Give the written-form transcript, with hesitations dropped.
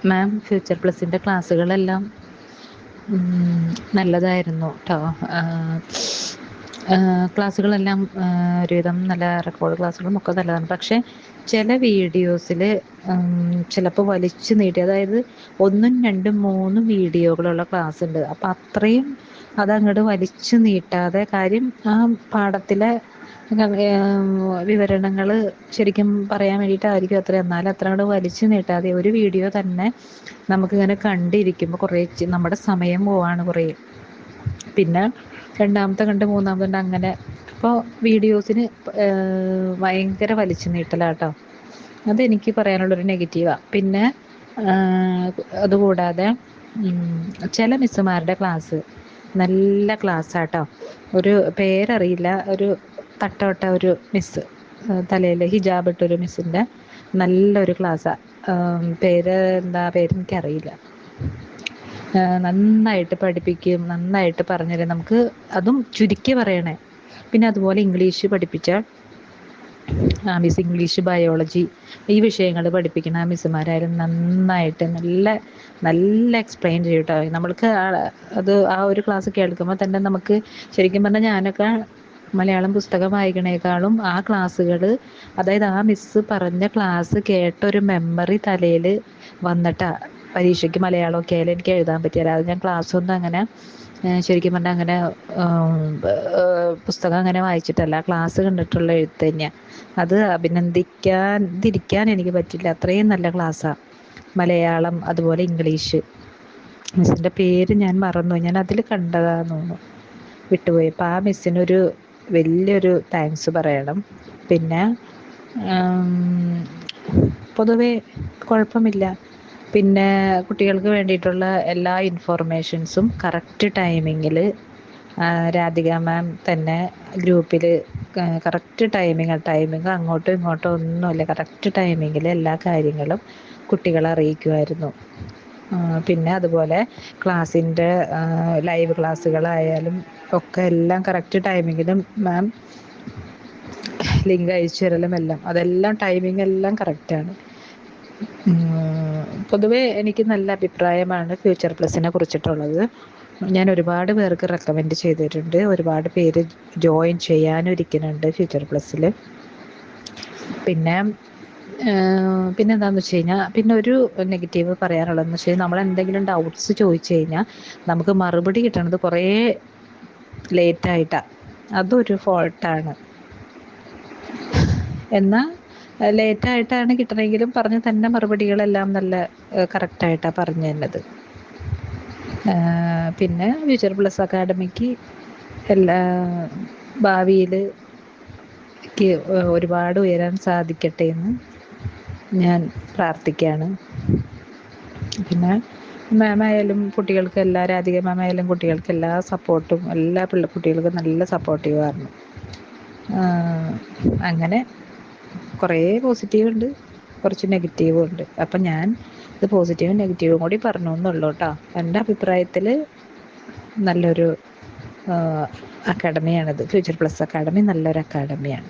മാം future പ്ലസിൻ്റെ ക്ലാസ്സുകളെല്ലാം നല്ലതായിരുന്നു കേട്ടോ. ക്ലാസ്സുകളെല്ലാം ഒരുവിധം നല്ല റെക്കോർഡ് ക്ലാസ്സുകളും ഒക്കെ നല്ലതാണ്. പക്ഷേ ചില വീഡിയോസിൽ ചിലപ്പോൾ വലിച്ചു നീട്ടി, അതായത് 1, 2, 3 വീഡിയോകളുള്ള ക്ലാസ് ഉണ്ട്. അപ്പം അത്രയും അതങ്ങോട്ട് വലിച്ചു നീട്ടാതെ, കാര്യം ആ പാഠത്തിലെ വിവരണങ്ങൾ ശരിക്കും പറയാൻ വേണ്ടിയിട്ടായിരിക്കും അത്ര. എന്നാലും അത്ര അങ്ങോട്ട് വലിച്ചു നീട്ടാതെ ഒരു വീഡിയോ തന്നെ നമുക്കിങ്ങനെ കണ്ടിരിക്കുമ്പോൾ കുറേ നമ്മുടെ സമയം പോവാണ് കുറേ. പിന്നെ രണ്ടാമത്തെ കണ്ട് മൂന്നാമത്തെ കണ്ട് അങ്ങനെ. അപ്പോൾ വീഡിയോസിന് ഭയങ്കര വലിച്ചു നീട്ടലാട്ടോ. അതെനിക്ക് പറയാനുള്ളൊരു നെഗറ്റീവാണ്. പിന്നെ അതുകൂടാതെ ചില മിസ്സുമാരുടെ ക്ലാസ് നല്ല ക്ലാസ്സാട്ടോ. ഒരു പേരറിയില്ല, ഒരു തട്ടവട്ട ഒരു മിസ്സ്, തലയിൽ ഹിജാബ് ഇട്ടൊരു മിസ്സിൻ്റെ നല്ലൊരു ക്ലാസ്സാണ്. പേരെനിക്കറിയില്ല. നന്നായിട്ട് പഠിപ്പിക്കും, നന്നായിട്ട് പറഞ്ഞുതരും നമുക്ക്, അതും ചുരുക്കി പറയണേ. പിന്നെ അതുപോലെ ഇംഗ്ലീഷ് പഠിപ്പിച്ച മിസ്, ഇംഗ്ലീഷ്, ബയോളജി ഈ വിഷയങ്ങൾ പഠിപ്പിക്കുന്ന മിസ്സുമാരായാലും നന്നായിട്ട് നല്ല നല്ല എക്സ്പ്ലെയിൻ ചെയ്യും കേട്ടോ. നമ്മൾക്ക് അത് ആ ഒരു ക്ലാസ് കേൾക്കുമ്പോൾ തന്നെ നമുക്ക് ശരിക്കും പറഞ്ഞാൽ ഞാനൊക്കെ മലയാളം പുസ്തകം വായിക്കണേക്കാളും ആ ക്ലാസ്സുകൾ, അതായത് ആ മിസ്സ് പറഞ്ഞ ക്ലാസ് കേട്ടൊരു മെമ്മറി തലയിൽ വന്നിട്ടാണ് പരീക്ഷയ്ക്ക് മലയാളമൊക്കെ ആയാലും എനിക്ക് എഴുതാൻ പറ്റിയത്. അത് ഞാൻ ക്ലാസ്സൊന്നും അങ്ങനെ ശരിക്കും പറഞ്ഞാൽ അങ്ങനെ പുസ്തകം അങ്ങനെ വായിച്ചിട്ടല്ല, ക്ലാസ് കണ്ടിട്ടുള്ള എഴുത്ത് തന്നെയാണ്. അത് അഭിനന്ദിക്കാതിരിക്കാൻ എനിക്ക് പറ്റില്ല. അത്രയും നല്ല ക്ലാസ്സാണ്. മലയാളം അതുപോലെ ഇംഗ്ലീഷ്. മിസ്സിൻ്റെ പേര് ഞാൻ മറന്നുപോയി, ഞാൻ അതിൽ കണ്ടതാണെന്ന് തോന്നുന്നു, വിട്ടുപോയി. അപ്പോൾ ആ മിസ്സിനൊരു വലിയൊരു താങ്ക്സ് പറയണം. പിന്നെ പൊതുവേ കുഴപ്പമില്ല. പിന്നെ കുട്ടികൾക്ക് വേണ്ടിയിട്ടുള്ള എല്ലാ ഇൻഫോർമേഷൻസും കറക്റ്റ് ടൈമിങ്ങിൽ രാധിക മാം തന്നെ ഗ്രൂപ്പിൽ കറക്റ്റ് ടൈമിങ് അങ്ങോട്ടും ഇങ്ങോട്ടും ഒന്നുമില്ല, കറക്റ്റ് ടൈമിങ്ങിൽ എല്ലാ കാര്യങ്ങളും കുട്ടികളെ അറിയിക്കുമായിരുന്നു. പിന്നെ അതുപോലെ ക്ലാസ്സിൻ്റെ ലൈവ് ക്ലാസ്സുകളായാലും ഒക്കെ എല്ലാം കറക്റ്റ് ടൈമിങ്ങിലും മാം ലിങ്ക് അയച്ചു തരലും എല്ലാം, അതെല്ലാം ടൈമിംഗ് എല്ലാം കറക്റ്റാണ്. പൊതുവേ എനിക്ക് നല്ല അഭിപ്രായമാണ് ഫ്യൂച്ചർ പ്ലസിനെ കുറിച്ചിട്ടുള്ളത്. ഞാൻ ഒരുപാട് പേർക്ക് റെക്കമെൻഡ് ചെയ്തിട്ടുണ്ട്. ഒരുപാട് പേര് ജോയിൻ ചെയ്യാനും ഇരിക്കുന്നുണ്ട് ഫ്യൂച്ചർ പ്ലസ്സിൽ. പിന്നെ എന്താണെന്ന് വെച്ച് കഴിഞ്ഞാൽ, പിന്നെ ഒരു നെഗറ്റീവ് പറയാനുള്ളതെന്ന് വെച്ച് കഴിഞ്ഞാൽ, നമ്മളെന്തെങ്കിലും ഡൗട്ട്സ് ചോദിച്ചു കഴിഞ്ഞാൽ നമുക്ക് മറുപടി കിട്ടണത് കുറേ ലേറ്റായിട്ടാണ്. അതൊരു ഫോൾട്ടാണ്. എന്നാൽ ലേറ്റായിട്ടാണ് കിട്ടണമെങ്കിലും പറഞ്ഞ് തന്നെ മറുപടികളെല്ലാം നല്ല കറക്റ്റായിട്ടാണ് പറഞ്ഞു തന്നത്. പിന്നെ ഫ്യൂച്ചർ പ്ലസ് അക്കാഡമിക്ക് എല്ലാ ഭാവിയിൽ ഒരുപാട് ഉയരാൻ സാധിക്കട്ടെ എന്ന് ഞാൻ പ്രാർത്ഥിക്കുകയാണ്. പിന്നെ മാമായാലും കുട്ടികൾക്ക് രാധിക മാമായാലും കുട്ടികൾക്ക് എല്ലാ സപ്പോർട്ടും, എല്ലാ കുട്ടികൾക്കും നല്ല സപ്പോർട്ടീവായിരുന്നു. അങ്ങനെ കുറേ പോസിറ്റീവ് ഉണ്ട്, കുറച്ച് നെഗറ്റീവും ഉണ്ട്. അപ്പം ഞാൻ ഇത് പോസിറ്റീവും നെഗറ്റീവും കൂടി പറഞ്ഞു എന്നുള്ളൂ കേട്ടോ. എൻ്റെ അഭിപ്രായത്തിൽ നല്ലൊരു അക്കാഡമിയാണിത്. ഫ്യൂച്ചർ പ്ലസ് അക്കാഡമി നല്ലൊരു അക്കാഡമിയാണ്.